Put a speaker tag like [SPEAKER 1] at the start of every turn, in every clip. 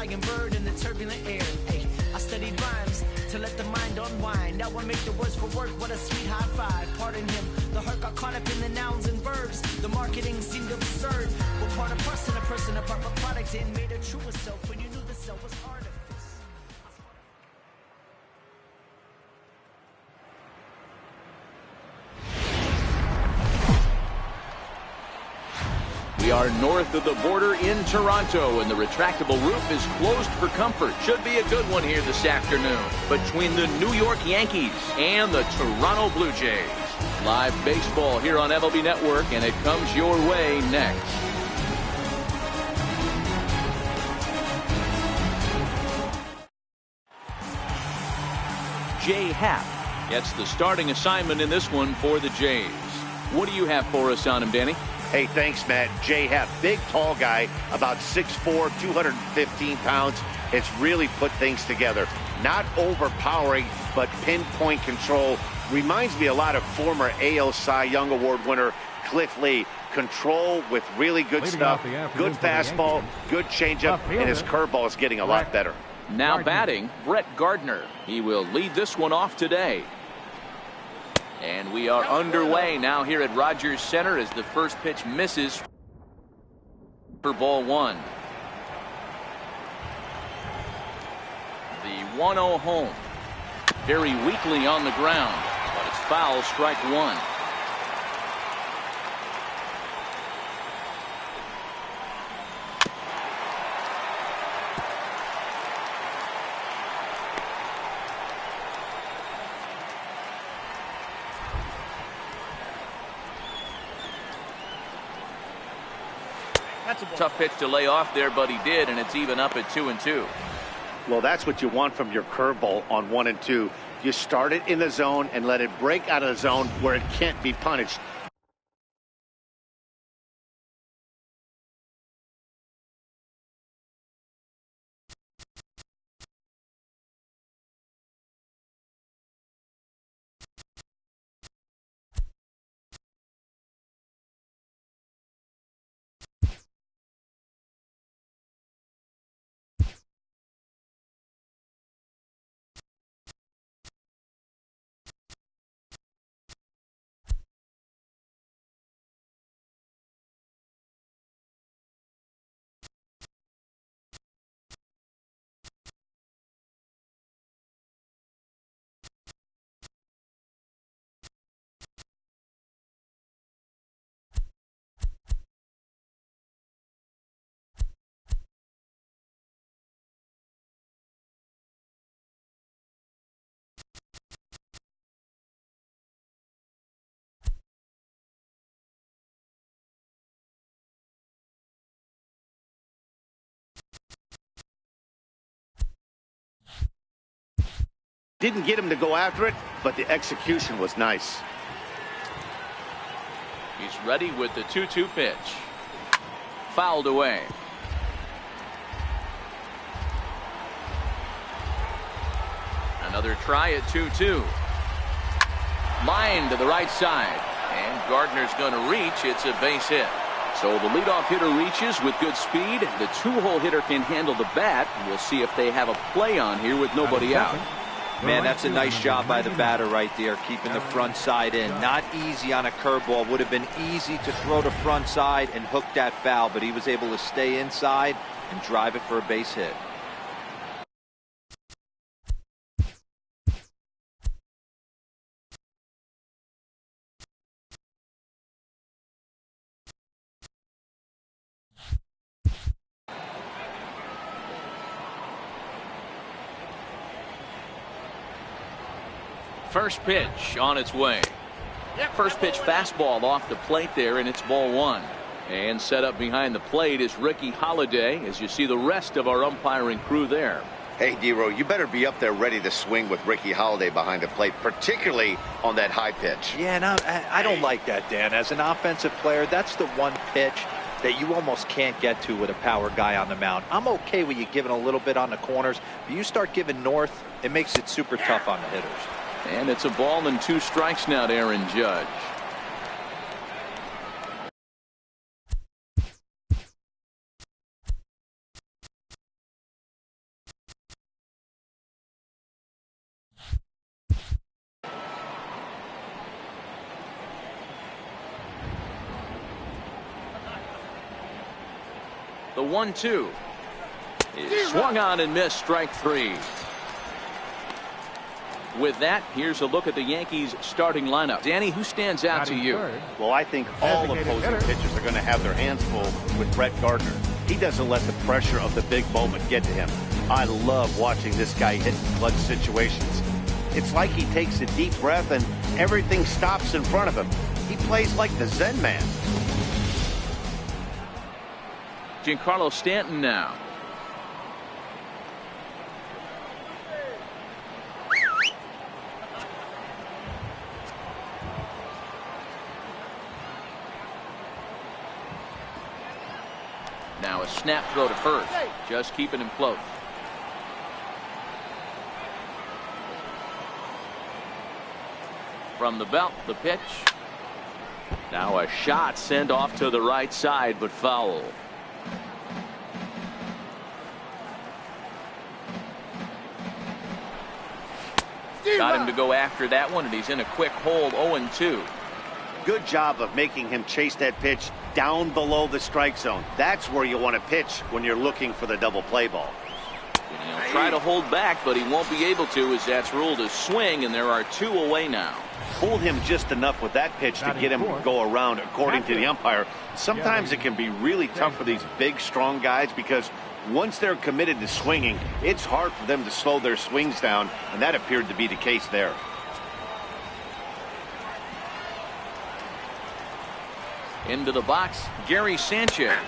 [SPEAKER 1] flying bird in the turbulent air. Hey, I studied rhymes to let the mind unwind. Now I make the words for work, what a sweet high five. Pardon him, the hurt got caught up in the nouns and verbs. The marketing seemed absurd. We're part of person, a person apart from product and made a truer self when you knew the self was artifice.
[SPEAKER 2] We are north of the border in Toronto, and the retractable roof is closed for comfort. Should be a good one here this afternoon between the New York Yankees and the Toronto Blue Jays. Live baseball here on MLB Network, and it comes your way next. Jay Happ gets the starting assignment in this one for the Jays. What do you have for us on him, Danny?
[SPEAKER 3] Hey, thanks, Matt. Jay Happ, big, tall guy, about 6'4", 215 pounds. It's really put things together. Not overpowering, but pinpoint control. Reminds me a lot of former AL Cy Young Award winner Cliff Lee. Control with really good stuff. Good fastball, good changeup, and his curveball is getting a lot better.
[SPEAKER 2] Now batting, Brett Gardner. He will lead this one off today. And we are underway now here at Rogers Center as the first pitch misses for ball one. The 1-0 home. Very weakly on the ground, but it's foul, strike one. Tough pitch to lay off there, but he did, and it's even up at 2-2.
[SPEAKER 3] Well, that's what you want from your curveball on 1 and 2. You start it in the zone and let it break out of the zone where it can't be punished. Didn't get him to go after it, but the execution was nice.
[SPEAKER 2] He's ready with the 2-2 pitch. Fouled away. Another try at 2-2. Line to the right side. And Gardner's going to reach. It's a base hit. So the leadoff hitter reaches with good speed. The two-hole hitter can handle the bat. We'll see if they have a play on here with nobody out.
[SPEAKER 4] Man, that's a nice job by the batter right there, keeping the front side in. Not easy on a curveball. Would have been easy to throw the front side and hook that foul, but he was able to stay inside and drive it for a base hit.
[SPEAKER 2] First pitch on its way. First pitch fastball off the plate there, and it's ball one. And set up behind the plate is Ricky Holiday, as you see the rest of our umpiring crew there.
[SPEAKER 3] Hey, D-Row, you better be up there ready to swing with Ricky Holiday behind the plate, particularly on that high pitch.
[SPEAKER 4] Yeah, no, I don't like that, Dan. As an offensive player, that's the one pitch that you almost can't get to with a power guy on the mound. I'm okay with you giving a little bit on the corners, but you start giving north, it makes it super tough on the hitters.
[SPEAKER 2] And it's a ball and 2 strikes now to Aaron Judge. The 1-2 is swung on and missed. Strike 3. With that, here's a look at the Yankees starting lineup. Danny, who stands out to you?
[SPEAKER 3] Well, I think all opposing pitchers are going to have their hands full with Brett Gardner. He doesn't let the pressure of the big moment get to him. I love watching this guy hit in clutch situations. It's like he takes a deep breath and everything stops in front of him. He plays like the Zen man.
[SPEAKER 2] Giancarlo Stanton now. Now a snap throw to first, just keeping him close. From the belt, the pitch. Now a shot sent off to the right side, but foul. Got him to go after that one, and he's in a quick hold. 0-2.
[SPEAKER 3] Good job of making him chase that pitch down below the strike zone. That's where you want to pitch when you're looking for the double play ball.
[SPEAKER 2] And he'll try to hold back, but he won't be able to, as that's ruled a swing, and there are 2 away now.
[SPEAKER 3] Hold him just enough with that pitch to get him to go around, according to the umpire. Sometimes it can be really tough for these big, strong guys because once they're committed to swinging, it's hard for them to slow their swings down, and that appeared to be the case there.
[SPEAKER 2] Into the box, Gary Sanchez,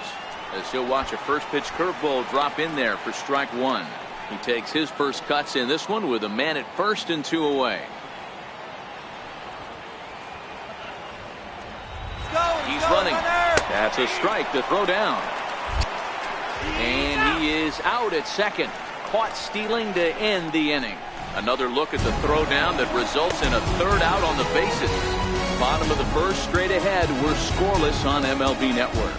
[SPEAKER 2] as he'll watch a first pitch curveball drop in there for strike 1. He takes his first cuts in this one with a man at first and 2 away. He's running. That's a strike to throw down. And he is out at second. Caught stealing to end the inning. Another look at the throw down that results in a third out on the bases. Bottom of the first, straight ahead. We're scoreless on MLB Network.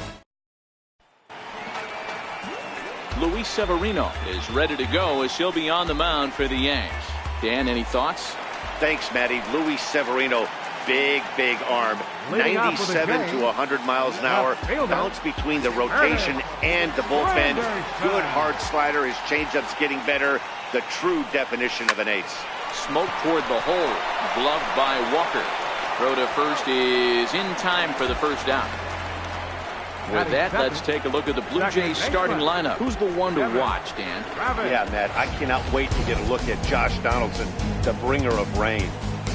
[SPEAKER 2] Luis Severino is ready to go as he'll be on the mound for the Yanks. Dan, any thoughts?
[SPEAKER 3] Thanks, Matty. Luis Severino, big arm. 97 to 100 miles an hour. Bounce between the rotation and the bullpen. Good hard slider. His changeup's getting better. The true definition of an ace.
[SPEAKER 2] Smoke toward the hole. Gloved by Walker. Throw to first is in time for the first down. With that, let's take a look at the Blue Jays starting lineup. Who's the one to watch, Dan?
[SPEAKER 3] Yeah, Matt, I cannot wait to get a look at Josh Donaldson, the bringer of rain.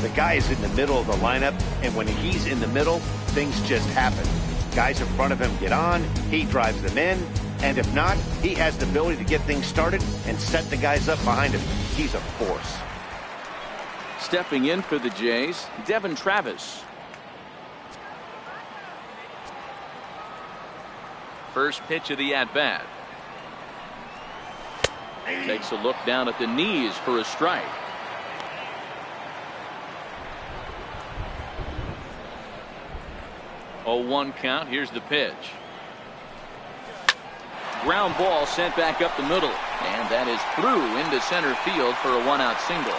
[SPEAKER 3] The guy is in the middle of the lineup, and when he's in the middle, things just happen. Guys in front of him get on, he drives them in, and if not, he has the ability to get things started and set the guys up behind him. He's a force.
[SPEAKER 2] Stepping in for the Jays, Devin Travis. First pitch of the at-bat. Takes a look down at the knees for a strike. Oh, 1 count. Here's the pitch. Ground ball sent back up the middle. And that is through into center field for a 1-out single.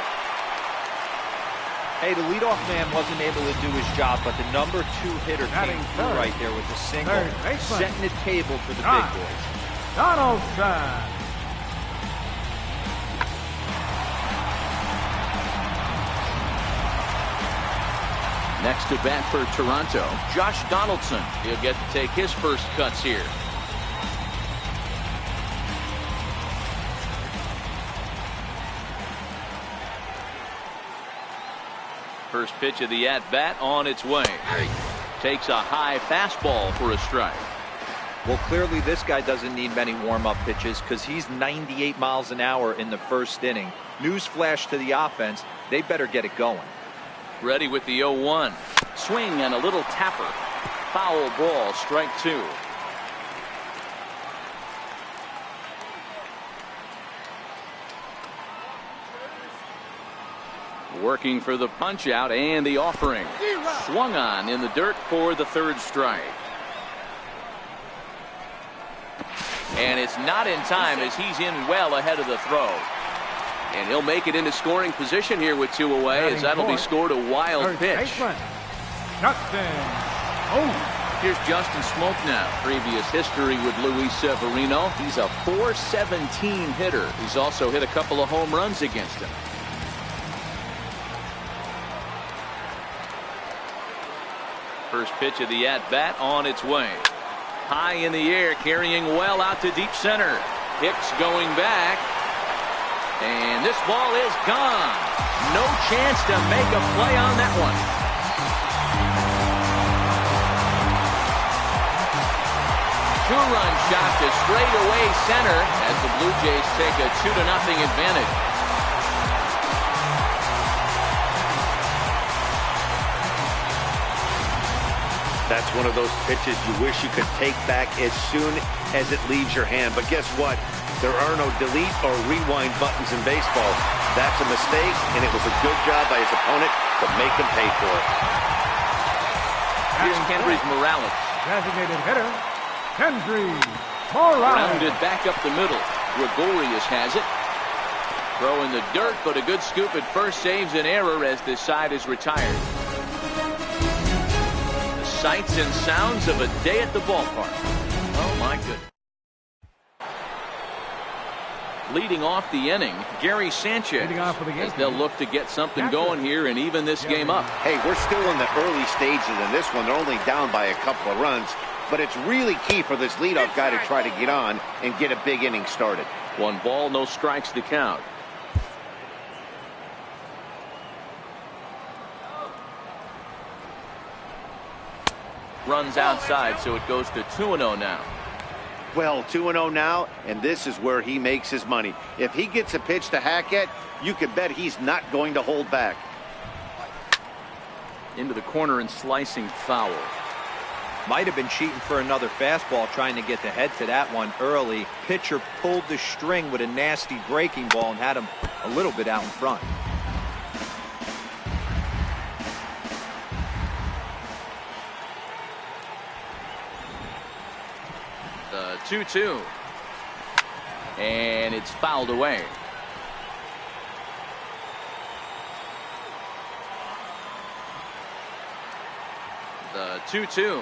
[SPEAKER 4] Hey, the leadoff man wasn't able to do his job, but the number 2 hitter came through right there with a single, setting the table for the big boys.
[SPEAKER 5] Donaldson.
[SPEAKER 2] Next to bat for Toronto, Josh Donaldson. He'll get to take his first cuts here. First pitch of the at-bat on its way. Takes a high fastball for a strike.
[SPEAKER 4] Well, clearly this guy doesn't need many warm-up pitches because he's 98 miles an hour in the first inning. Newsflash to the offense, they better get it going.
[SPEAKER 2] Ready with the 0-1. Swing and a little tapper. Foul ball, strike 2. Working for the punch out and the offering. Swung on in the dirt for the third strike. And it's not in time as he's in well ahead of the throw. And he'll make it into scoring position here with 2 away as that'll be scored a wild pitch.
[SPEAKER 5] Justin. Oh.
[SPEAKER 2] Here's Justin Smoke now. Previous history with Luis Severino. He's a .417 hitter. He's also hit a couple of home runs against him. First pitch of the at-bat on its way. High in the air, carrying well out to deep center. Hicks going back. And this ball is gone. No chance to make a play on that one. Two-run shot to straightaway center as the Blue Jays take a 2-0 advantage.
[SPEAKER 3] That's one of those pitches you wish you could take back as soon as it leaves your hand. But guess what? There are no delete or rewind buttons in baseball. That's a mistake, and it was a good job by his opponent to make him pay for it.
[SPEAKER 2] Here's Kendrys Morales.
[SPEAKER 5] Designated hitter, Kendrys Morales.
[SPEAKER 2] Rounded back up the middle. Gregorius has it. Throw in the dirt, but a good scoop at first saves an error as this side is retired. The sights and sounds of a day at the ballpark. Oh, my goodness. Leading off the inning, Gary Sanchez, as they'll look to get something going here and even this game up.
[SPEAKER 3] Hey, we're still in the early stages in this one. They're only down by a couple of runs, but it's really key for this leadoff guy to try to get on and get a big inning started.
[SPEAKER 2] 1 ball, no strikes to count. Runs outside, so it goes to 2-0 now.
[SPEAKER 3] Well, 2-0 now, and this is where he makes his money. If he gets a pitch to hack at, you can bet he's not going to hold back.
[SPEAKER 2] Into the corner and slicing foul.
[SPEAKER 4] Might have been cheating for another fastball, trying to get the head to that one early. Pitcher pulled the string with a nasty breaking ball and had him a little bit out in front.
[SPEAKER 2] The 2-2. And it's fouled away. The 2-2.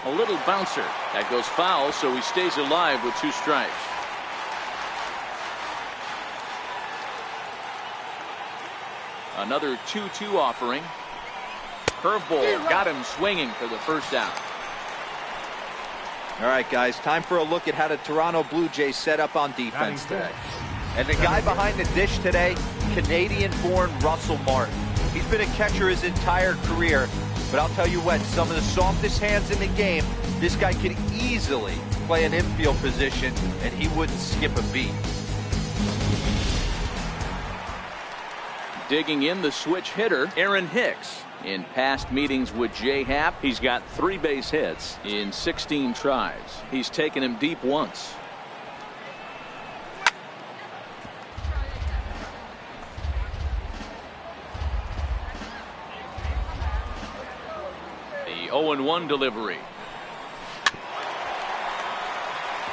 [SPEAKER 2] A little bouncer. That goes foul, so he stays alive with 2 strikes. Another 2-2 offering. Curveball got him swinging for the first out.
[SPEAKER 4] All right, guys, time for a look at how the Toronto Blue Jays set up on defense today. And the guy behind the dish today, Canadian-born Russell Martin. He's been a catcher his entire career, but I'll tell you what, some of the softest hands in the game, this guy could easily play an infield position, and he wouldn't skip a beat.
[SPEAKER 2] Digging in the switch hitter, Aaron Hicks. In past meetings with J-Happ, he's got 3 base hits in 16 tries. He's taken him deep once. The 0-1 delivery.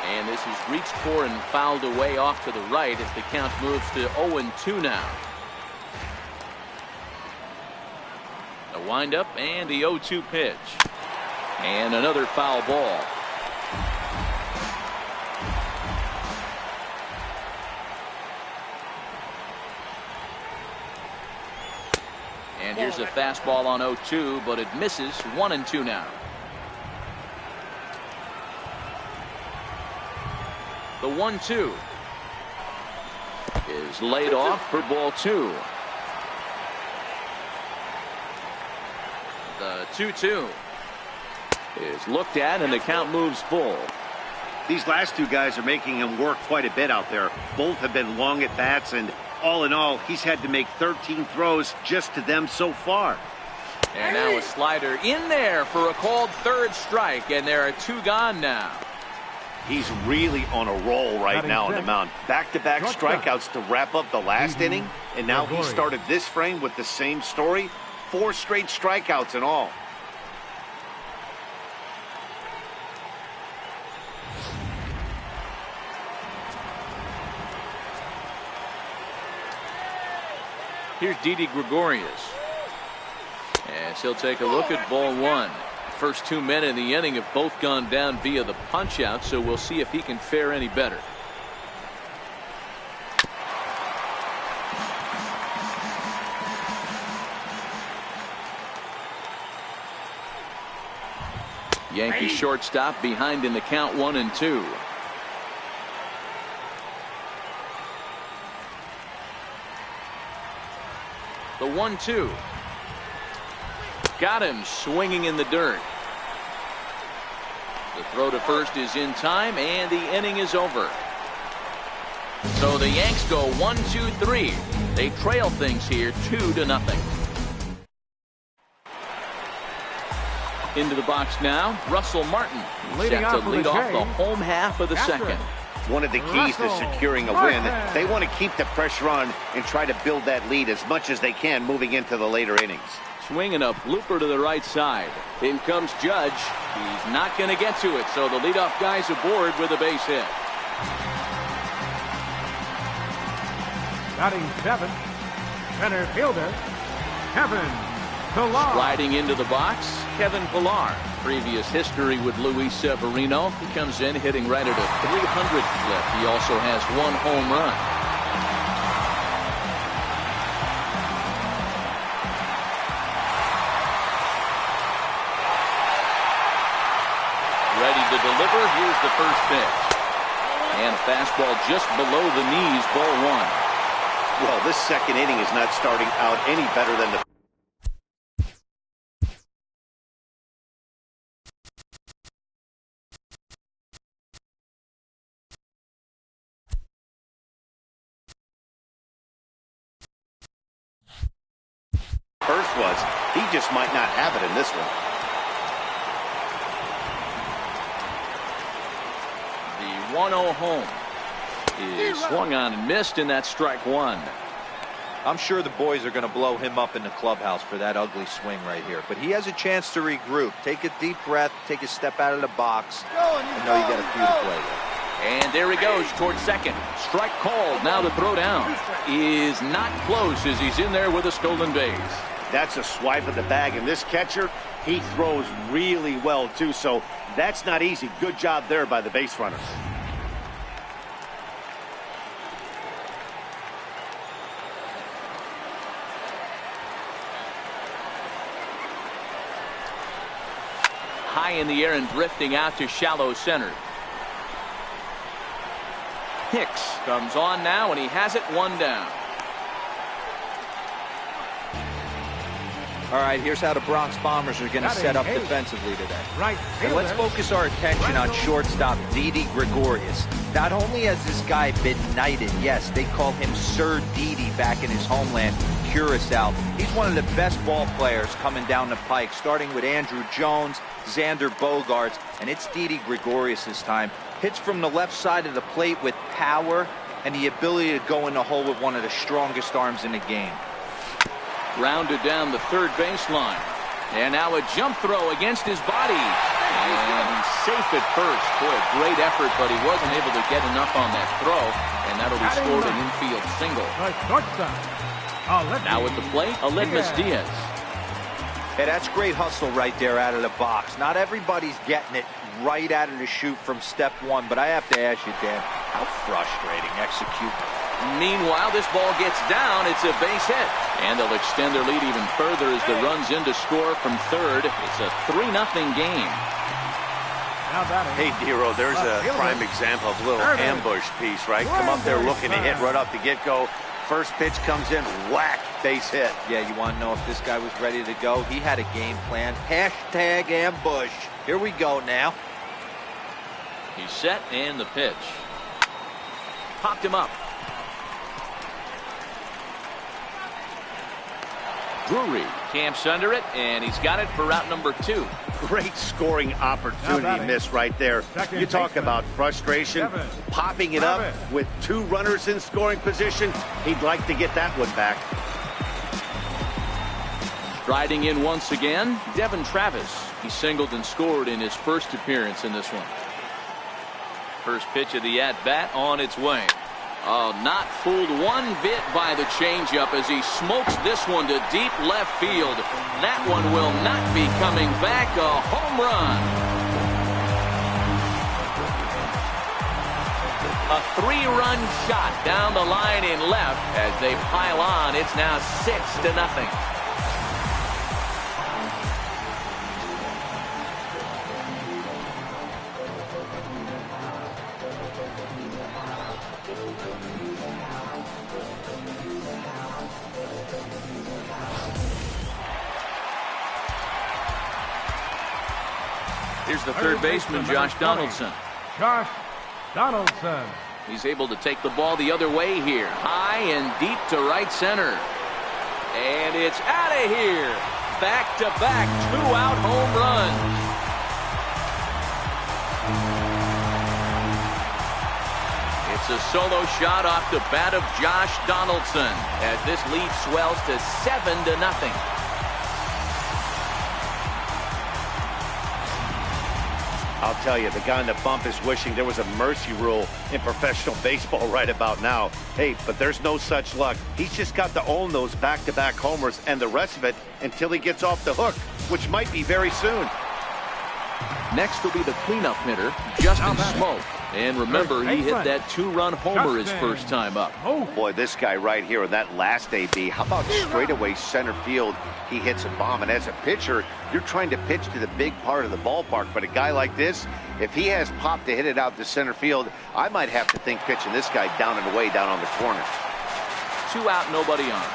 [SPEAKER 2] And this is reached for and fouled away off to the right as the count moves to 0-2 now. The windup and the 0-2 pitch. And another foul ball. And here's a fastball on 0-2, but it misses. 1-2 now. The 1-2 is laid off for ball 2. The 2-2 is looked at, and the count moves full.
[SPEAKER 3] These last 2 guys are making him work quite a bit out there. Both have been long at bats, and all in all, he's had to make 13 throws just to them so far.
[SPEAKER 2] And now a slider in there for a called 3rd strike, and there are 2 gone now.
[SPEAKER 3] He's really on a roll right now on the mound. Back-to-back strikeouts to wrap up the last inning, and now he started this frame with the same story. 4 straight strikeouts in all.
[SPEAKER 2] Here's Didi Gregorius. As he'll take a look at ball 1. First 2 men in the inning have both gone down via the punch out, so we'll see if he can fare any better. Yankee shortstop behind in the count 1-2. The 1-2. Got him swinging in the dirt. The throw to first is in time, and the inning is over. So the Yanks go 1-2-3. They trail things here 2-0. Into the box now, Russell Martin set to lead off the home half of the second.
[SPEAKER 3] One of the keys to securing a win, they want to keep the pressure on and try to build that lead as much as they can moving into the later innings.
[SPEAKER 2] Swinging a blooper to the right side. In comes Judge. He's not going to get to it, so the leadoff guy's aboard with a base hit.
[SPEAKER 5] Batting 7th, center fielder, Kevin Pillar.
[SPEAKER 2] Sliding into the box, Kevin Pillar. Previous history with Luis Severino. He comes in hitting right at a .300 clip. He also has 1 home run. Ready to deliver. Here's the first pitch. And a fastball just below the knees, ball 1.
[SPEAKER 3] Well, this second inning is not starting out any better than the first was. He just might not have it in this one.
[SPEAKER 2] The 1-0 home is swung on and missed, and that's strike 1.
[SPEAKER 4] I'm sure the boys are going to blow him up in the clubhouse for that ugly swing right here. But he has a chance to regroup. Take a deep breath. Take a step out of the box. I know you got a few to play with.
[SPEAKER 2] And there he goes towards second. Strike called. Now the throw down is not close as he's in there with a stolen base.
[SPEAKER 3] That's a swipe of the bag, and this catcher, he throws really well too, so that's not easy. Good job there by the base runners.
[SPEAKER 2] High in the air and drifting out to shallow center. Hicks comes on now, and he has it 1 down.
[SPEAKER 4] All right, here's how the Bronx Bombers are going to set up defensively today. And let's focus our attention on shortstop Didi Gregorius. Not only has this guy been knighted, yes, they call him Sir Didi back in his homeland, Curacao. He's one of the best ball players coming down the pike, starting with Andrew Jones, Xander Bogaerts, and it's Didi Gregorius this time. Hits from the left side of the plate with power and the ability to go in the hole with one of the strongest arms in the game.
[SPEAKER 2] Grounded down the third baseline. And now a jump throw against his body. And he's safe at first. Boy, a great effort, but he wasn't able to get enough on that throw. And that'll be scored an infield single. Now at the plate, Aledmus Diaz.
[SPEAKER 4] Hey, that's great hustle right there out of the box. Not everybody's getting it right out of the chute from step 1, but I have to ask you, Dan, how frustrating executing.
[SPEAKER 2] Meanwhile, this ball gets down. It's a base hit. And they'll extend their lead even further as the run's in to score from third. It's a 3-0 game.
[SPEAKER 3] Hey, Dero, there's a prime example of a little ambush piece, right? Come up there looking to hit right off the get-go. First pitch comes in, whack, base hit.
[SPEAKER 4] Yeah, you want to know if this guy was ready to go? He had a game plan. Hashtag ambush. Here we go now.
[SPEAKER 2] He's set, and the pitch. Popped him up. Drury camps under it, and he's got it for route number 2.
[SPEAKER 3] Great scoring opportunity miss right there. You talk about frustration, popping it up with 2 runners in scoring position. He'd like to get that one back.
[SPEAKER 2] Striding in once again, Devin Travis. He singled and scored in his first appearance in this one. First pitch of the at-bat on its way. Oh, not fooled one bit by the changeup as he smokes this one to deep left field. That one will not be coming back. A home run. A 3-run shot down the line in left as they pile on. It's now 6-0. Here's the third baseman, Josh Donaldson.
[SPEAKER 5] Josh Donaldson.
[SPEAKER 2] He's able to take the ball the other way here. High and deep to right center. And it's out of here. Back-to-back 2-out home runs. It's a solo shot off the bat of Josh Donaldson as this lead swells to 7-0.
[SPEAKER 3] I'll tell you, the guy in the bump is wishing there was a mercy rule in professional baseball right about now. Hey, but there's no such luck. He's just got to own those back-to-back homers and the rest of it until he gets off the hook, which might be very soon.
[SPEAKER 2] Next will be the cleanup hitter, Justin Smoke. And remember, he hit that 2-run homer his first time up.
[SPEAKER 3] Oh, boy, this guy right here on that last AB, how about straightaway center field? He hits a bomb, and as a pitcher, you're trying to pitch to the big part of the ballpark. But a guy like this, if he has pop to hit it out to center field, I might have to think pitching this guy down and away down on the corner.
[SPEAKER 2] 2 out, nobody on.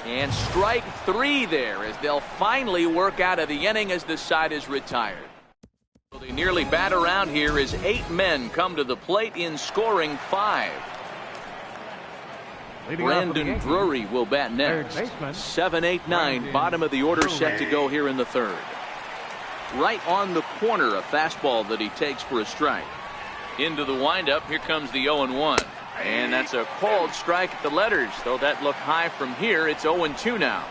[SPEAKER 2] And strike 3 there as they'll finally work out of the inning as the side is retired. So they nearly bat around here as 8 men come to the plate in scoring 5. Brandon Drury will bat next. 7, 8, 9, bottom of the order set to go here in the third. Right on the corner, a fastball that he takes for a strike. Into the windup, here comes the 0-1. And that's a called strike at the letters. Though that looked high from here, it's 0-2 now.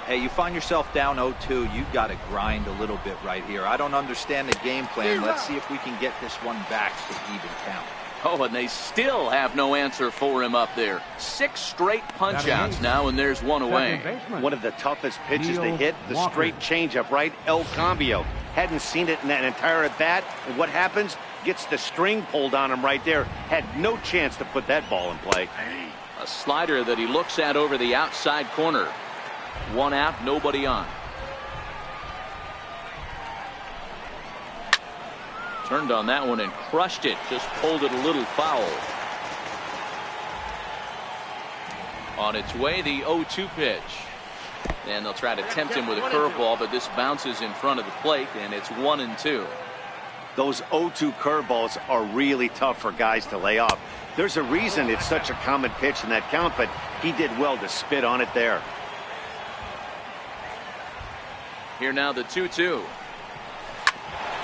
[SPEAKER 4] Hey, you find yourself down 0-2, you've got to grind a little bit right here. I don't understand the game plan. Let's see if we can get this one back to even count.
[SPEAKER 2] Oh, and they still have no answer for him up there. 6 straight punch-outs now, and there's 1 away.
[SPEAKER 3] One of the toughest pitches to hit, the straight changeup, right? El Cambio. Hadn't seen it in that entire at-bat, and what happens? Gets the string pulled on him right there. Had no chance to put that ball in play.
[SPEAKER 2] A slider that he looks at over the outside corner. 1 out, nobody on. Turned on that one and crushed it. Just pulled it a little foul. On its way, the 0-2 pitch. And they'll try to tempt him with a curveball, but this bounces in front of the plate, and it's 1-2.
[SPEAKER 3] Those 0-2 curveballs are really tough for guys to lay off. There's a reason it's such a common pitch in that count, but he did well to spit on it there.
[SPEAKER 2] Here now the 2-2.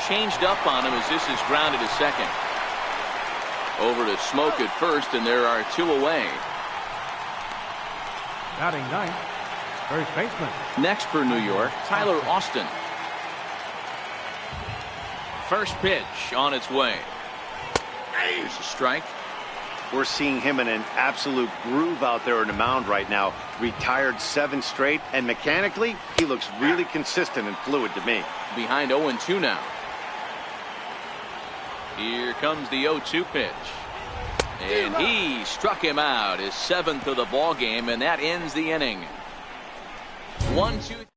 [SPEAKER 2] Changed up on him as this is grounded to second. Over to Smoke at first, and there are 2 away.
[SPEAKER 5] Batting ninth, first baseman.
[SPEAKER 2] Next for New York, Tyler Austin. First pitch on its way. Here's a strike.
[SPEAKER 3] We're seeing him in an absolute groove out there on the mound right now. Retired 7 straight, and mechanically, he looks really consistent and fluid to me.
[SPEAKER 2] Behind 0-2 now. Here comes the 0-2 pitch. And he struck him out, his 7th of the ball game, and that ends the inning. 1-2.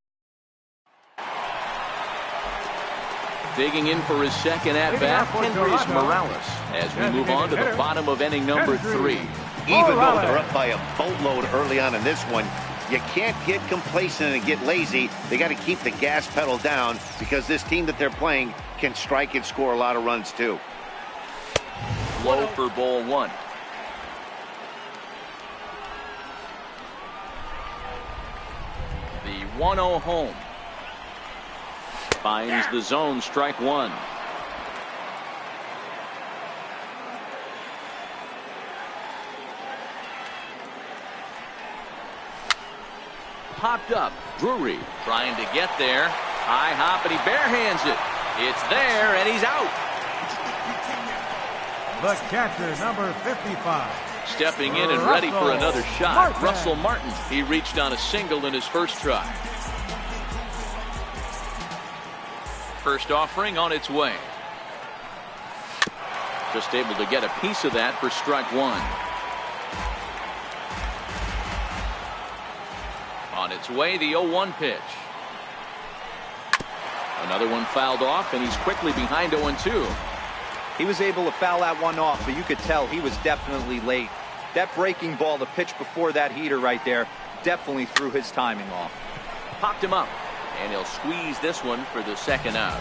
[SPEAKER 2] Digging in for his second at-bat, Kendrys Morales, as we move on to the bottom of inning number 3.
[SPEAKER 3] Even though they're up by a boatload early on in this one, you can't get complacent and get lazy. They got to keep the gas pedal down because this team that they're playing can strike and score a lot of runs too.
[SPEAKER 2] Low for ball 1. The 1-0 home. Finds the zone, strike 1. Popped up. Drury trying to get there. High hop, and he barehands it. It's there, and he's out.
[SPEAKER 5] The catcher, number 55.
[SPEAKER 2] Stepping in and ready for another shot. Russell Martin. He reached on a single in his first try. First offering on its way. Just able to get a piece of that for strike one. On its way, the 0-1 pitch. Another one fouled off, and he's quickly behind 0-2.
[SPEAKER 4] He was able to foul that one off, but you could tell he was definitely late. That breaking ball, the pitch before that heater right there, definitely threw his timing off.
[SPEAKER 2] Popped him up, and he'll squeeze this one for the second out.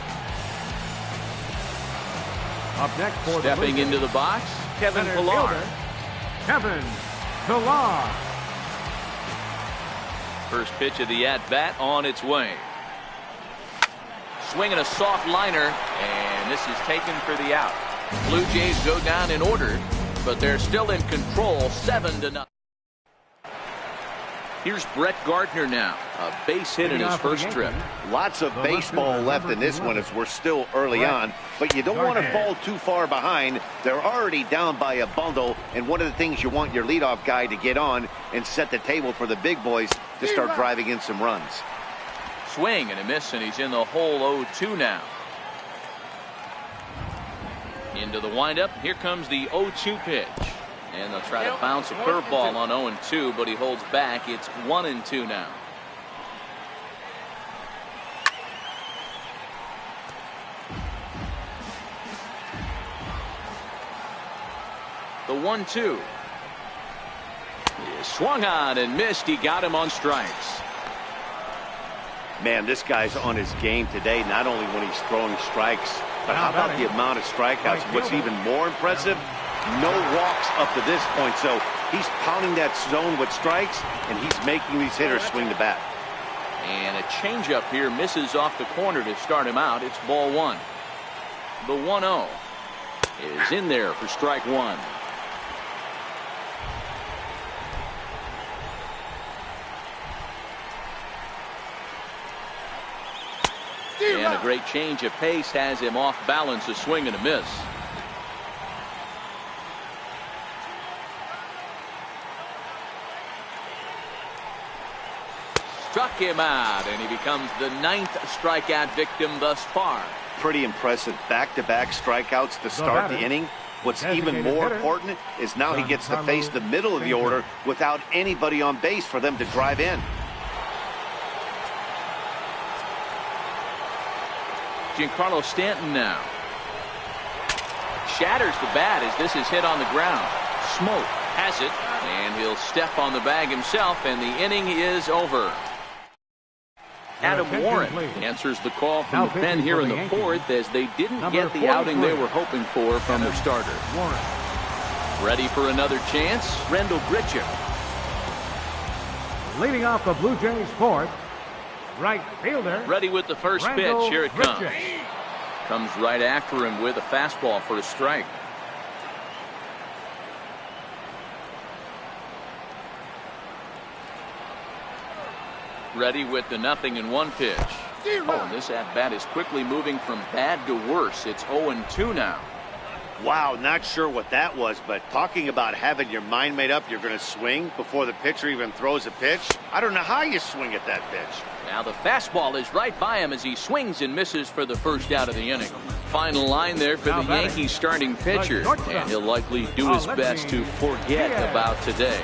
[SPEAKER 5] Up next for
[SPEAKER 2] stepping into the box, Kevin Pillar.
[SPEAKER 5] Kevin Pillar.
[SPEAKER 2] First pitch of the at-bat on its way. Swinging a soft liner, and this is taken for the out. Blue Jays go down in order, but they're still in control, 7-0. Here's Brett Gardner now, a base hit in his first trip.
[SPEAKER 3] Lots of baseball left in this one as we're still early on, but you don't want to fall too far behind. They're already down by a bundle, and one of the things you want your leadoff guy to get on and set the table for the big boys to start driving in some runs.
[SPEAKER 2] Swing and a miss, and he's in the hole 0-2 now. Into the windup. Here comes the 0-2 pitch. And they'll try to bounce a curveball on 0-2, but he holds back. It's 1-2 now. The 1-2. He swung on and missed. He got him on strikes.
[SPEAKER 3] Man, this guy's on his game today, not only when he's throwing strikes, but how about the amount of strikeouts? What's even more impressive, no walks up to this point. So he's pounding that zone with strikes, and he's making these hitters swing the bat.
[SPEAKER 2] And a changeup here misses off the corner to start him out. It's ball one. The 1-0 is in there for strike one. And a great change of pace has him off balance, a swing and a miss. Struck him out, and he becomes the 9th strikeout victim thus far.
[SPEAKER 3] Pretty impressive back-to-back strikeouts to start the inning. What's even more important is now he gets to face the middle of the order without anybody on base for them to drive in.
[SPEAKER 2] Giancarlo Stanton now. Shatters the bat as this is hit on the ground. Smoke has it, and he'll step on the bag himself, and the inning is over. Adam Warren answers the call from the pen here in the 4th as they didn't get the outing they were hoping for from their starter. Ready for another chance, Rendell Gritchick.
[SPEAKER 5] Leading off the Blue Jays 4th, right fielder.
[SPEAKER 2] Ready with the first pitch. Here it comes. Comes right after him with a fastball for a strike. Ready with the 0-1 pitch. Oh, and this at-bat is quickly moving from bad to worse. It's 0-2 now.
[SPEAKER 3] Wow, not sure what that was, but talking about having your mind made up, you're going to swing before the pitcher even throws a pitch. I don't know how you swing at that pitch.
[SPEAKER 2] Now the fastball is right by him as he swings and misses for the first out of the inning. Final line there for the Yankees starting pitcher, and he'll likely do his best to forget about today.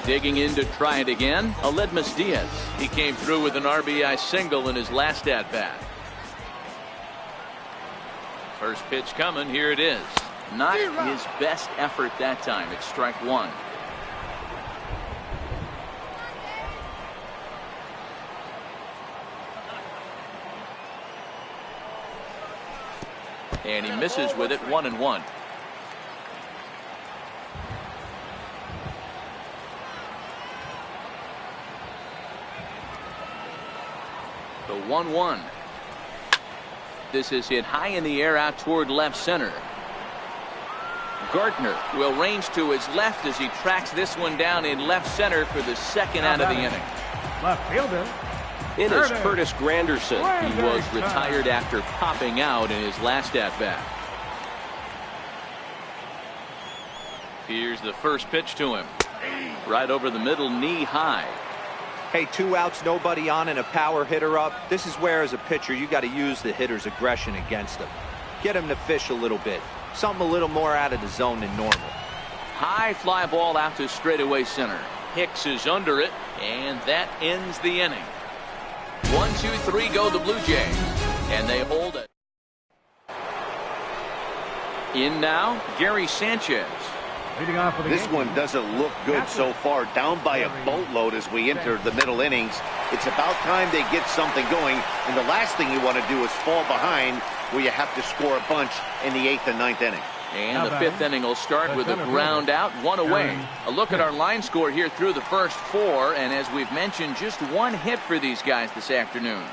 [SPEAKER 2] Digging in to try it again, Aledmus Diaz. He came through with an RBI single in his last at-bat. First pitch coming. Here it is. Not his best effort that time. It's strike one. And he misses with it, 1-1. The 1-1. This is hit high in the air out toward left center. Gardner will range to his left as he tracks this one down in left center for the second out of the inning.
[SPEAKER 5] Left fielder,
[SPEAKER 2] in is Curtis Granderson. He was retired after popping out in his last at-bat. Here's the first pitch to him. Right over the middle, knee high.
[SPEAKER 4] Hey, 2 outs, nobody on, and a power hitter up. This is where, as a pitcher, you got to use the hitter's aggression against him. Get him to fish a little bit. Something a little more out of the zone than normal.
[SPEAKER 2] High fly ball out to straightaway center. Hicks is under it, and that ends the inning. 1, 2, 3 go the Blue Jays, and they hold it. In now, Gary Sanchez.
[SPEAKER 3] This one doesn't look good so far. Down by a boatload as we enter the middle innings. It's about time they get something going, and the last thing you want to do is fall behind where you have to score a bunch in the 8th and 9th inning.
[SPEAKER 2] And the 5th inning will start with a ground out, 1 away. A look at our line score here through the first 4, and as we've mentioned, just 1 hit for these guys this afternoon.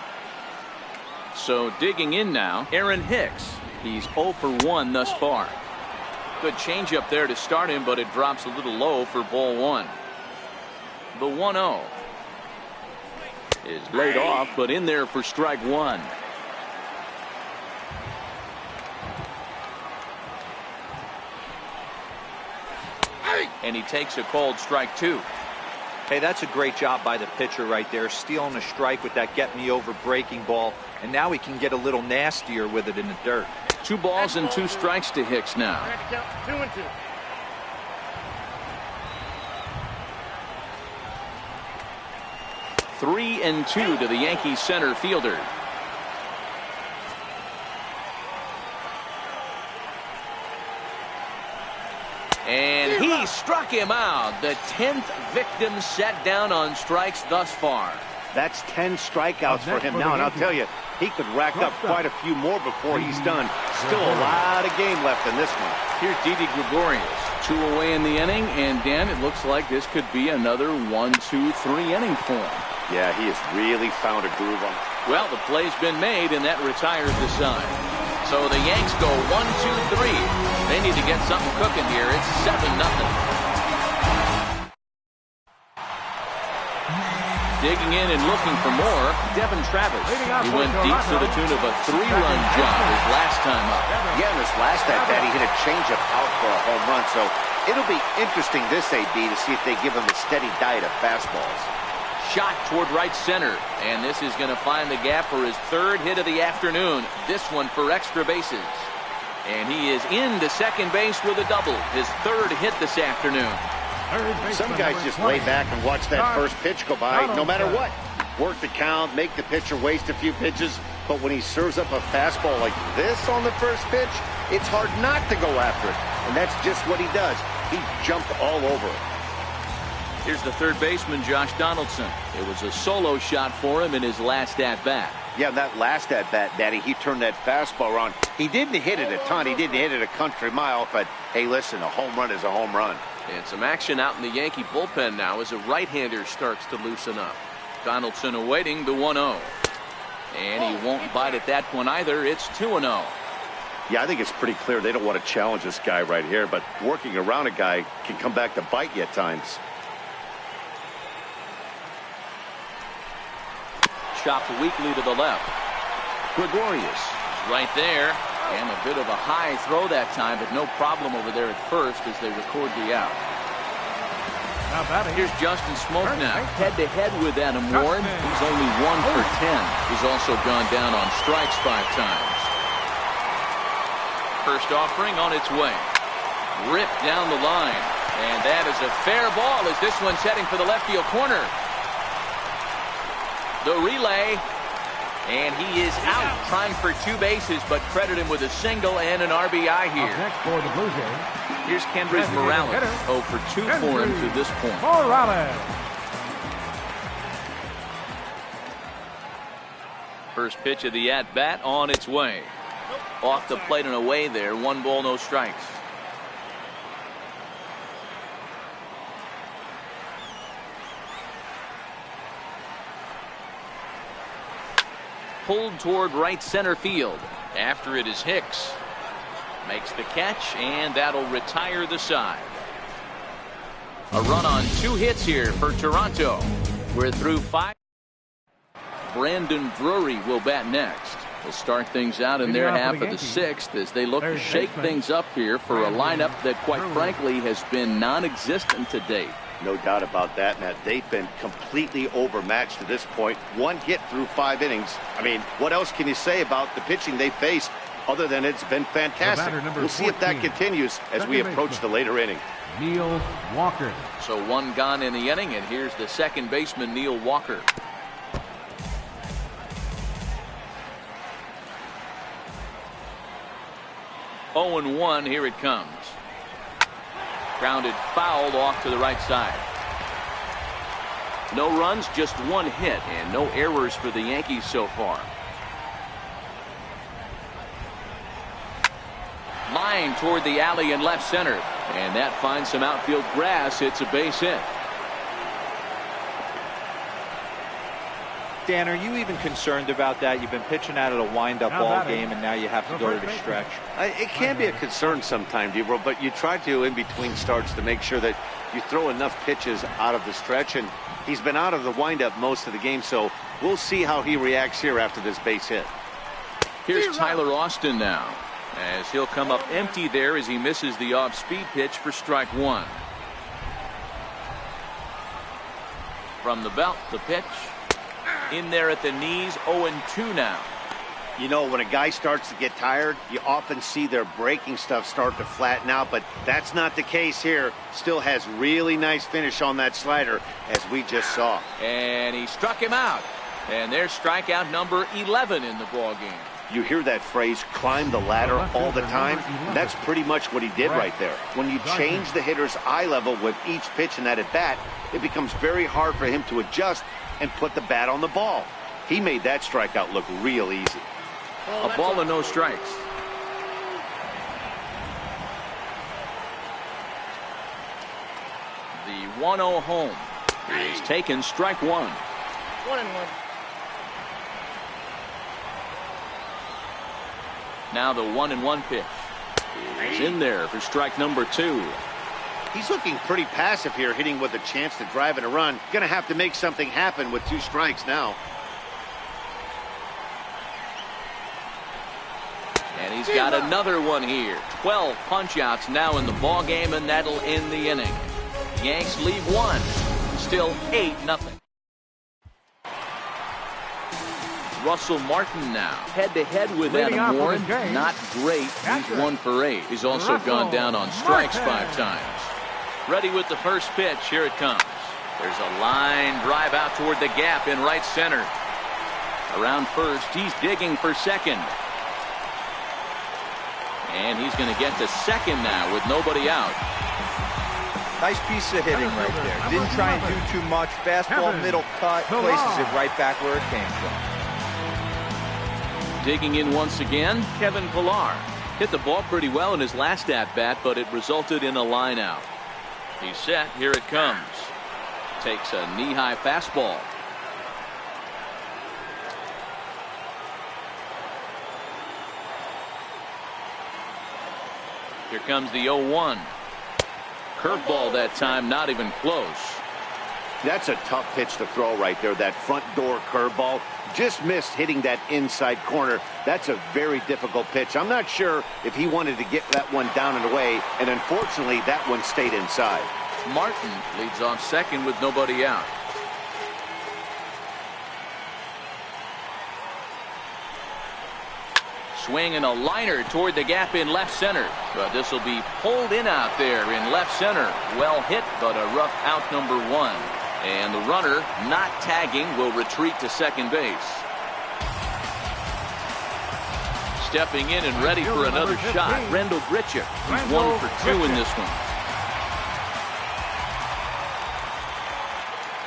[SPEAKER 2] So digging in now, Aaron Hicks. He's 0 for 1 thus far. Good changeup there to start him, but it drops a little low for ball 1. The 1-0 is laid off, but in there for strike 1. And he takes a called strike 2.
[SPEAKER 4] Hey, that's a great job by the pitcher right there, stealing a strike with that get me over breaking ball, and now he can get a little nastier with it in the dirt.
[SPEAKER 2] 2 balls and 2 strikes to Hicks now.
[SPEAKER 5] 2 and 2.
[SPEAKER 2] 3 and 2 to the Yankees center fielder. And he struck him out. The 10th victim set down on strikes thus far.
[SPEAKER 3] That's 10 strikeouts for him now, and I'll tell you, he could rack up quite a few more before he's done. Still a lot of game left in this one.
[SPEAKER 2] Here's Didi Gregorius. 2 away in the inning, and Dan, it looks like this could be another 1, 2, 3 inning for him.
[SPEAKER 3] Yeah, he has really found a groove on.
[SPEAKER 2] Well, the play's been made, and that retires the side. So the Yanks go 1, 2, 3. They need to get something cooking here. It's 7-0. Digging in and looking for more, Devin Travis. He went deep to the tune of a 3-run job his last time up.
[SPEAKER 3] Yeah, in this last at-bat, he hit a changeup out for a home run. So it'll be interesting this AB to see if they give him a steady diet of fastballs.
[SPEAKER 2] Shot toward right center, and this is going to find the gap for his 3rd hit of the afternoon. This one for extra bases. And he is into second base with a double, his 3rd hit this afternoon.
[SPEAKER 3] Some guys just lay back and watch that first pitch go by no matter what. Work the count, make the pitcher waste a few pitches, but when he serves up a fastball like this on the first pitch, it's hard not to go after it. And that's just what he does. He jumped all over it.
[SPEAKER 2] Here's the 3rd baseman, Josh Donaldson. It was a solo shot for him in his last at-bat.
[SPEAKER 3] Yeah, that last at-bat, Daddy, he turned that fastball around. He didn't hit it a ton. He didn't hit it a country mile, but hey, listen, a home run is a home run.
[SPEAKER 2] And some action out in the Yankee bullpen now as a right-hander starts to loosen up. Donaldson awaiting the 1-0. And he won't bite at that one either. It's 2-0.
[SPEAKER 3] Yeah, I think it's pretty clear they don't want to challenge this guy right here, but working around a guy can come back to bite you at times.
[SPEAKER 2] Chopped weakly to the left. Gregorius right there, and a bit of a high throw that time, but no problem over there at first as they record the out. Here's Justin Smoke now, head-to-head with Adam Warren. He's only 1 for 10. He's also gone down on strikes 5 times. First offering on its way. Ripped down the line, and that is a fair ball as this one's heading for the left field corner. The relay, and he is out, trying for 2 bases, but credit him with a single and an RBI here.
[SPEAKER 5] Next for the Blue Jays.
[SPEAKER 2] Here's Kendrys Morales, 0 for 2 for him to this point.
[SPEAKER 5] Morales.
[SPEAKER 2] First pitch of the at-bat on its way. Off the plate and away there, 1 ball, no strikes. Pulled toward right center field. After it is Hicks. Makes the catch, and that'll retire the side. A run on 2 hits here for Toronto. We're through 5. Brandon Drury will bat next. We'll start things out in their half of the sixth as they look to shake things up here for a lineup that, quite frankly, has been non-existent to date.
[SPEAKER 3] No doubt about that, Matt. They've been completely overmatched to this point. One hit through 5 innings. I mean, what else can you say about the pitching they faced other than it's been fantastic? We'll see if that continues as we approach the later inning.
[SPEAKER 5] Neil Walker.
[SPEAKER 2] So one gone in the inning, and here's the second baseman, Neil Walker. Oh and 1, here it comes. Grounded foul off to the right side. No runs, just one hit, and no errors for the Yankees so far. Line toward the alley in left center, and that finds some outfield grass. It's a base hit.
[SPEAKER 4] Dan, are you even concerned about that? You've been pitching out of the wind-up ball game, and now you have to go to the stretch.
[SPEAKER 3] It can be a concern sometimes, Debro, but you try to, in between starts, to make sure that you throw enough pitches out of the stretch, and he's been out of the wind-up most of the game, so we'll see how he reacts here after this base hit.
[SPEAKER 2] Here's Tyler Austin now, as he'll come up empty there as he misses the off-speed pitch for strike one. From the belt, the pitch. In there at the knees, 0-2 now.
[SPEAKER 3] You know, when a guy starts to get tired, you often see their breaking stuff start to flatten out, but that's not the case here. Still has really nice finish on that slider, as we just saw.
[SPEAKER 2] And he struck him out. And there's strikeout number 11 in the ball game.
[SPEAKER 3] You hear that phrase, climb the ladder, all the time? That's pretty much what he did right there. When you change the hitter's eye level with each pitch in that at-bat, it becomes very hard for him to adjust and put the bat on the ball. He made that strikeout look real easy.
[SPEAKER 2] A ball and no strikes. The 1-0 home is taken, strike one.
[SPEAKER 6] 1-1.
[SPEAKER 2] Now the 1-1 pitch is in there for strike number 2.
[SPEAKER 3] He's looking pretty passive here, hitting with a chance to drive in a run. Gonna have to make something happen with 2 strikes now.
[SPEAKER 2] And he's got another one here. 12 punch-outs now in the ball game, and that'll end the inning. Yanks lead 1. Still 8-0. Russell Martin now head-to-head with Adam Warren. Not great. He's 1 for 8. He's also gone down on strikes 5 times. Ready with the first pitch. Here it comes. There's a line drive out toward the gap in right center. Around first, he's digging for second. And he's going to get to second now with nobody out.
[SPEAKER 4] Nice piece of hitting right there. Didn't try and do too much. Fastball, middle cut, places it right back where it came from.
[SPEAKER 2] Digging in once again, Kevin Pillar. Hit the ball pretty well in his last at-bat, but it resulted in a line out. He's set. Here it comes. Takes a knee-high fastball. Here comes the 0-1. Curveball that time, not even close.
[SPEAKER 3] That's a tough pitch to throw right there. That front door curveball just missed hitting that inside corner. That's a very difficult pitch. I'm not sure if he wanted to get that one down and away, and unfortunately that one stayed inside.
[SPEAKER 2] Martin leads off second with nobody out. Swing and a liner toward the gap in left center. But this will be pulled in out there in left center. Well hit, but a rough out number 1. And the runner, not tagging, will retreat to second base. Stepping in and ready for another shot, Rendell Grichuk. He's 1 for 2 in this one.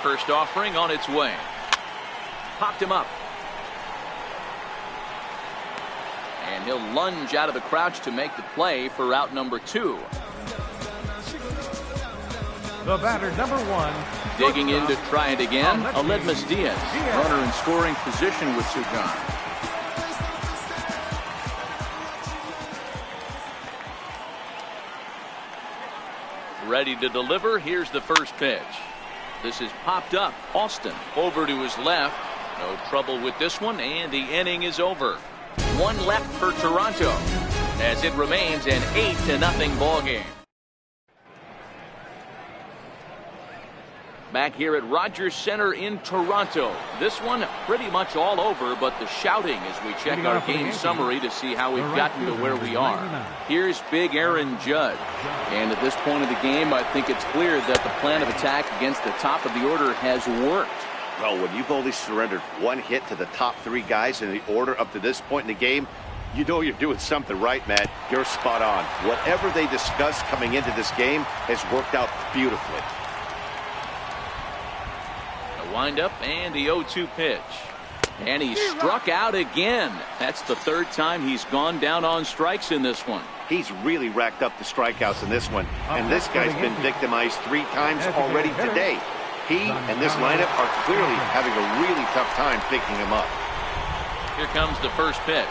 [SPEAKER 2] First offering on its way. Popped him up. And he'll lunge out of the crouch to make the play for out number 2.
[SPEAKER 5] The batter, number 1.
[SPEAKER 2] Digging in to try it again, Aledmus Diaz. Runner in scoring position with 2 gone. Ready to deliver. Here's the first pitch. This is popped up. Austin over to his left. No trouble with this one, and the inning is over. One left for Toronto as it remains an 8-0 ball game. Back here at Rogers Center in Toronto. This one pretty much all over, but the shouting as we check our game summary to see how we've gotten to where we are. Here's big Aaron Judge. And at this point of the game, I think it's clear that the plan of attack against the top of the order has worked.
[SPEAKER 3] Well, when you've only surrendered one hit to the top three guys in the order up to this point in the game, you know you're doing something right, Matt. You're spot on. Whatever they discussed coming into this game has worked out beautifully.
[SPEAKER 2] Wind up and the 0-2 pitch. And he struck out again. That's the third time he's gone down on strikes in this one.
[SPEAKER 3] He's really racked up the strikeouts in this one. And this guy's been victimized 3 times already today. He and this lineup are clearly having a really tough time picking him up.
[SPEAKER 2] Here comes the first pitch.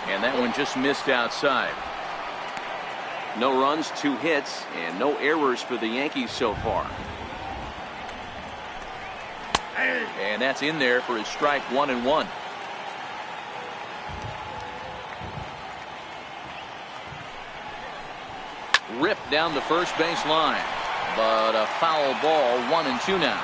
[SPEAKER 2] And that one just missed outside. No runs, 2 hits, and no errors for the Yankees so far. And that's in there for his strike 1-1. Ripped down the first base line, but a foul ball. 1-2 now.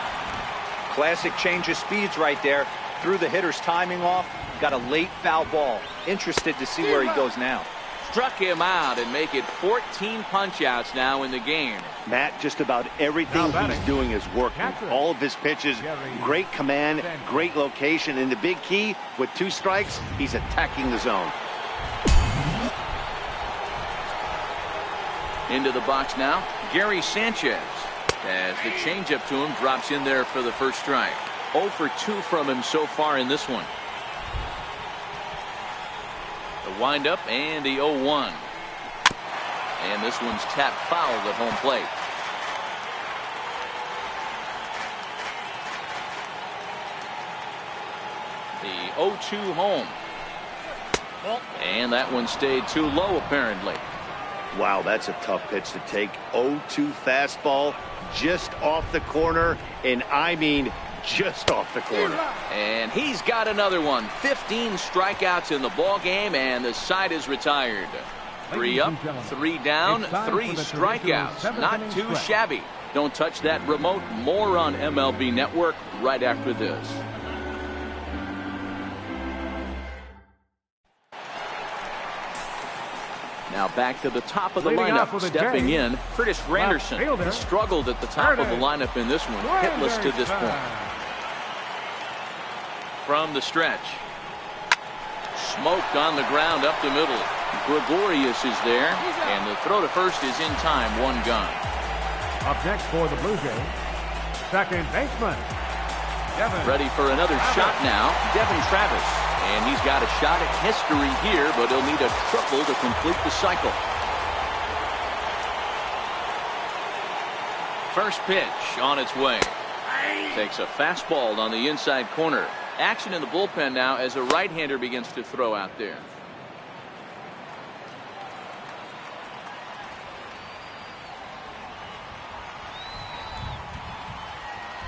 [SPEAKER 4] Classic change of speeds right there. Threw the hitter's timing off. Got a late foul ball. Interested to see where he goes now.
[SPEAKER 2] Struck him out and make it 14 punch-outs now in the game.
[SPEAKER 3] Matt, just about everything he's doing is working. All of his pitches, great command, great location, and the big key, with 2 strikes, he's attacking the zone.
[SPEAKER 2] Into the box now, Gary Sanchez. As the changeup to him drops in there for the first strike. 0 for 2 from him so far in this one. The windup and the 0-1. And this one's tapped foul at home plate. The 0-2 home. And that one stayed too low apparently.
[SPEAKER 3] Wow, that's a tough pitch to take. 0-2 fastball just off the corner, and I mean just off the corner.
[SPEAKER 2] And he's got another one. 15 strikeouts in the ball game, and the side is retired. 3 up, 3 down, 3 strikeouts. Not too shabby. Don't touch that remote. More on MLB Network right after this. Now back to the top of the lineup. Stepping in, Curtis Granderson. He struggled at the top of the lineup in this one. Hitless to this point. From the stretch. Smoked on the ground up the middle. Gregorius is there, and the throw to first is in time. 1 gone.
[SPEAKER 5] Up next for the Blue Jays, second baseman, Devin.
[SPEAKER 2] Ready for another shot now, Devin Travis. And he's got a shot at history here, but he'll need a triple to complete the cycle. First pitch on its way. Takes a fastball on the inside corner. Action in the bullpen now as a right-hander begins to throw out there.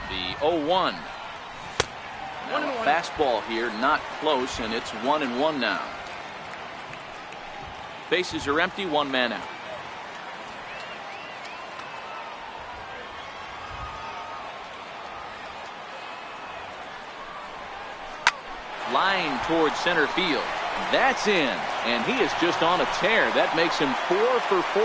[SPEAKER 2] The 0-1. Now a fastball here, not close, and it's 1-1 now. Bases are empty, 1 man out. Line towards center field. That's in, and he is just on a tear. That makes him 4 for 4.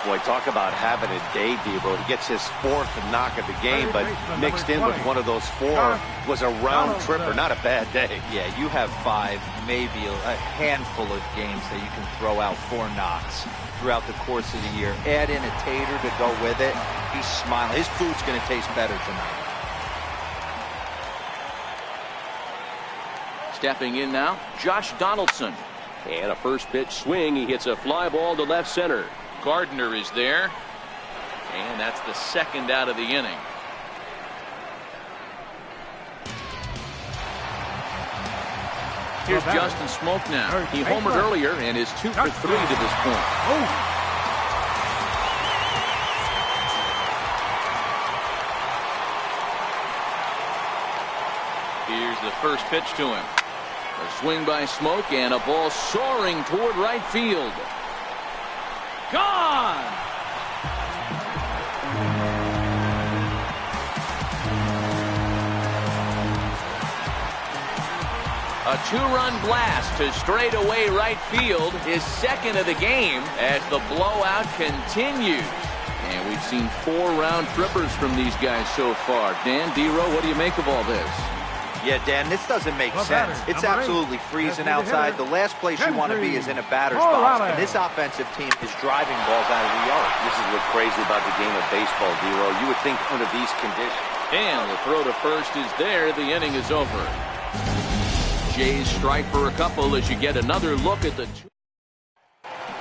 [SPEAKER 3] Boy, talk about having a day, Debo. He gets his 4th knock of the game, but mixed in with one of those 4 was a round tripper. Not a bad day.
[SPEAKER 4] Yeah, you have 5, maybe a handful of games that you can throw out 4 knocks throughout the course of the year. Add in a tater to go with it. He's smiling. His food's going to taste better tonight.
[SPEAKER 2] Stepping in now, Josh Donaldson. And a first pitch swing. He hits a fly ball to left center. Gardner is there. And that's the 2nd out of the inning. Here's Justin Smoke now. He homered earlier and is 2 for 3 to this point. first pitch to him. A swing by Smoke and a ball soaring toward right field. Gone! A two-run blast to straightaway right field, his second of the game as the blowout continues. And we've seen 4 round trippers from these guys so far. Dan, D-Row, what do you make of all this?
[SPEAKER 4] Yeah, Dan, this doesn't make sense. It's absolutely freezing outside. The last place you want to be is in a batter's box. And this offensive team is driving balls out of the yard.
[SPEAKER 3] This is what's crazy about the game of baseball, D-Row. You would think under these conditions.
[SPEAKER 2] And the throw to first is there. The inning is over. Jays strike for a couple as you get another look at the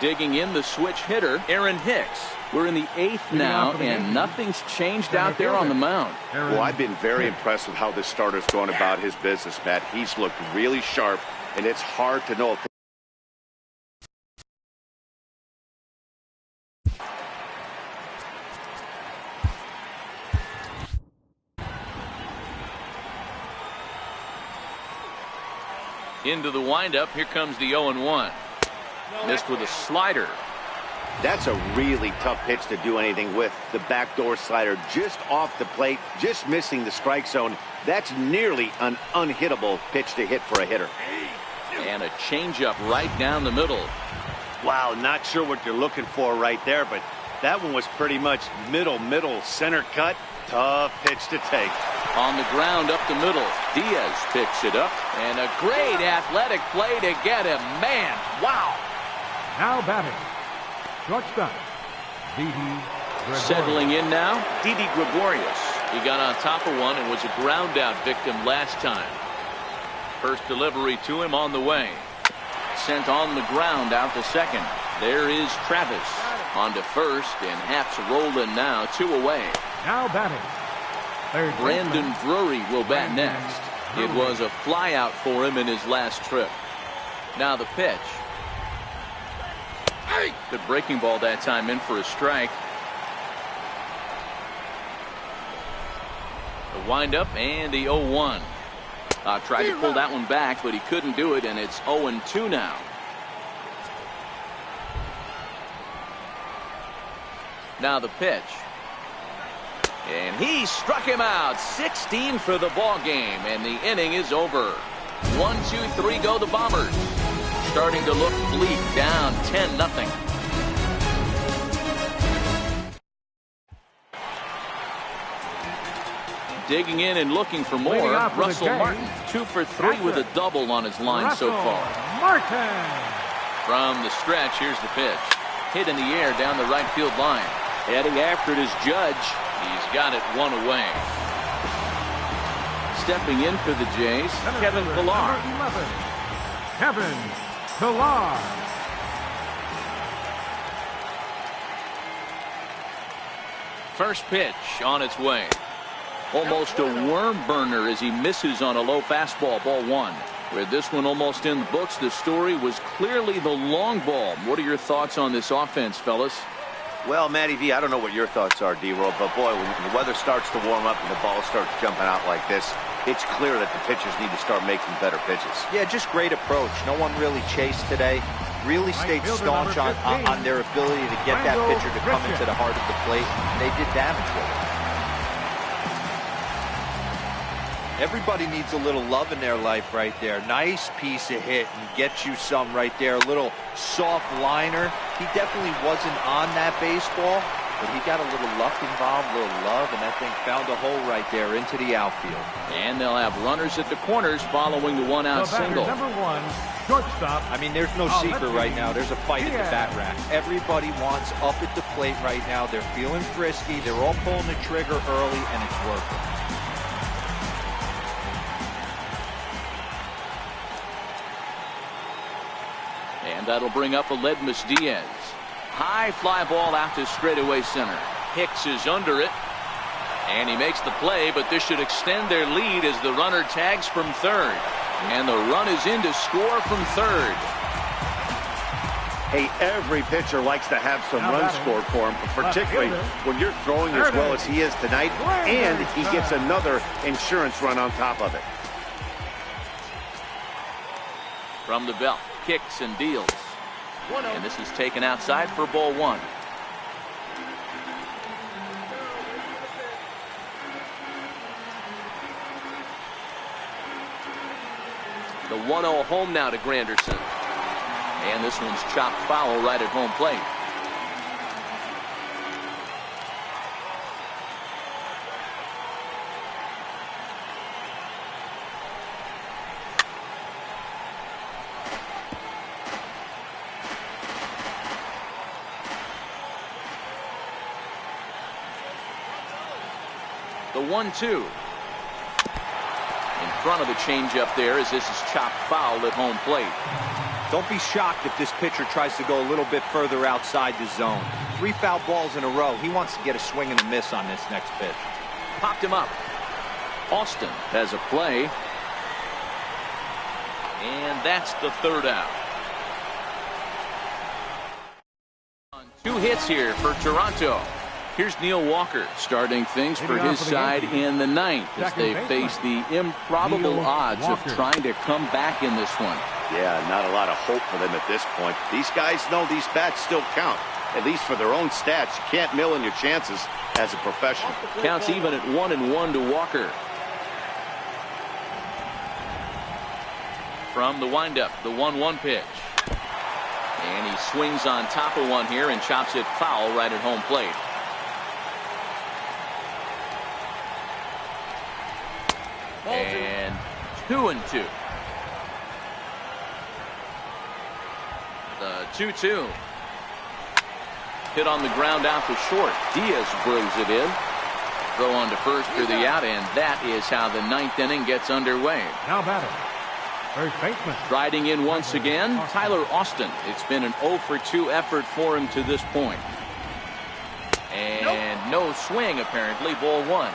[SPEAKER 2] digging in the switch hitter, Aaron Hicks. We're in the 8th now, and nothing's changed out there on the mound.
[SPEAKER 3] Well, I've been very impressed with how this starter's going about his business, Matt. He's looked really sharp, and it's hard to know.
[SPEAKER 2] Into the windup. Here comes the 0-1. Missed with a slider.
[SPEAKER 3] That's a really tough pitch to do anything with. The backdoor slider just off the plate, just missing the strike zone. That's nearly an unhittable pitch to hit for a hitter.
[SPEAKER 2] And a changeup right down the middle.
[SPEAKER 3] Wow, not sure what you're looking for right there, but that one was pretty much middle center cut. Tough pitch to take.
[SPEAKER 2] On the ground up the middle. Diaz picks it up. And a great athletic play to get him. Man, wow.
[SPEAKER 5] Now batting. Shortstop. Didi Gregorius.
[SPEAKER 2] Settling in now, Didi Gregorius. He got on top of one and was a ground out victim last time. First delivery to him on the way. Sent on the ground out to second. There is Travis on to first, and Haps rolling now, 2 away.
[SPEAKER 5] Now batting. Third
[SPEAKER 2] Brandon Drury will bat next. It was a flyout for him in his last trip. Now the pitch. Good breaking ball that time, in for a strike. The windup and the 0-1. Tried to pull that one back, but he couldn't do it, and it's 0-2 now. Now the pitch. And he struck him out. 16 for the ball game, and the inning is over. 1, 2, 3 go the Bombers. Starting to look bleak, down 10-0. Digging in and looking for more. Russell Martin, 2 for 3 with a double on his line so far.
[SPEAKER 5] Martin.
[SPEAKER 2] From the stretch, here's the pitch. Hit in the air down the right field line. Heading after it is Judge. He's got it 1 away. Stepping in for the Jays, Kevin Pillar.
[SPEAKER 5] Kevin Pillar.
[SPEAKER 2] First pitch on its way. Almost a worm burner as he misses on a low fastball, ball 1. With this one almost in the books, the story was clearly the long ball. What are your thoughts on this offense, fellas?
[SPEAKER 3] Well, Matty V, I don't know what your thoughts are, D-Roll, but boy, when the weather starts to warm up and the ball starts jumping out like this, it's clear that the pitchers need to start making better pitches.
[SPEAKER 4] Yeah, just great approach. No one really chased today. Really stayed staunch on their ability to get that pitcher to come into the heart of the plate. And they did damage with it. Everybody needs a little love in their life right there. Nice piece of hit and get you some right there. A little soft liner. He definitely wasn't on that baseball, but he got a little luck involved, a little love, and that thing found a hole right there into the outfield.
[SPEAKER 2] And they'll have runners at the corners following the 1-out single.
[SPEAKER 5] Number 1, shortstop.
[SPEAKER 4] I mean, there's no secret right now. There's a fight at the bat rack. Everybody wants up at the plate right now. They're feeling frisky. They're all pulling the trigger early, and it's working.
[SPEAKER 2] And that'll bring up Aledmus Diaz. High fly ball out to straightaway center. Hicks is under it. And he makes the play, but this should extend their lead as the runner tags from third. And the run is in to score from third.
[SPEAKER 3] Hey, every pitcher likes to have some runs scored for him, particularly when you're throwing as well as he is tonight, and he gets another insurance run on top of it.
[SPEAKER 2] From the belt, kicks and deals. And this is taken outside for ball 1. The 1-0 home now to Granderson. And this one's chopped foul right at home plate. The 1-2. In front of the changeup there as this is chopped foul at home plate.
[SPEAKER 4] Don't be shocked if this pitcher tries to go a little bit further outside the zone. 3 foul balls in a row. He wants to get a swing and a miss on this next pitch.
[SPEAKER 2] Popped him up. Austin has a play. And that's the 3rd out. On 2 hits here for Toronto. Here's Neil Walker starting things for his side in the 9th as they face the improbable odds of trying to come back in this one.
[SPEAKER 3] Yeah, not a lot of hope for them at this point. These guys know these bats still count, at least for their own stats. You can't mill in your chances as a professional.
[SPEAKER 2] Counts even at 1-1 to Walker. From the windup, the 1-1 pitch. And he swings on top of one here and chops it foul right at home plate. And 2-2. The 2-2. Hit on the ground out to short. Diaz brings it in. Throw on to first for the out, and that is how the 9th inning gets underway.
[SPEAKER 5] Now batting, first baseman.
[SPEAKER 2] Riding in once again, Tyler Austin. It's been an 0-for-2 effort for him to this point. And no swing, apparently, ball 1.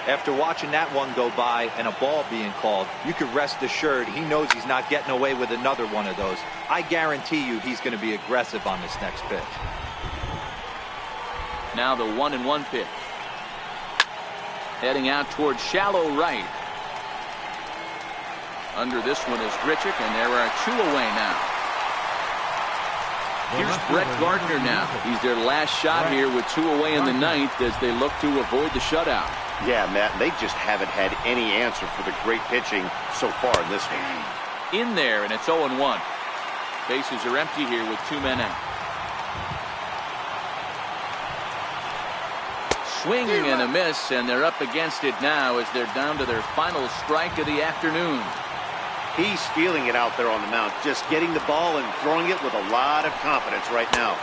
[SPEAKER 4] After watching that one go by and a ball being called, you could rest assured he knows he's not getting away with another one of those. I guarantee you he's going to be aggressive on this next pitch.
[SPEAKER 2] Now the 1-1 pitch. Heading out towards shallow right. Under this one is Grichuk, and there are 2 away now. Here's Brett Gardner now. He's their last shot here with 2 away in the 9th as they look to avoid the shutout.
[SPEAKER 3] Yeah, Matt, they just haven't had any answer for the great pitching so far in this one.
[SPEAKER 2] In there, and it's 0-1. Bases are empty here with 2 men out. Swinging and a miss, and they're up against it now as they're down to their final strike of the afternoon.
[SPEAKER 3] He's feeling it out there on the mound, just getting the ball and throwing it with a lot of confidence right now.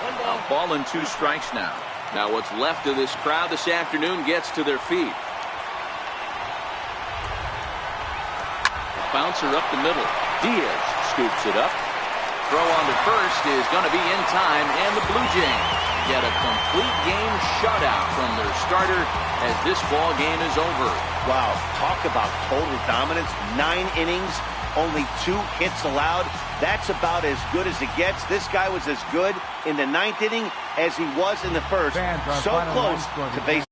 [SPEAKER 2] A ball and 2 strikes now. Now what's left of this crowd this afternoon gets to their feet. Bouncer up the middle. Diaz scoops it up. Throw on to first is going to be in time, and the Blue Jays get a complete game shutout from their starter as this ball game is over.
[SPEAKER 3] Wow, talk about total dominance. 9 innings, only 2 hits allowed. That's about as good as it gets. This guy was as good in the 9th inning as he was in the first. So close to baseball.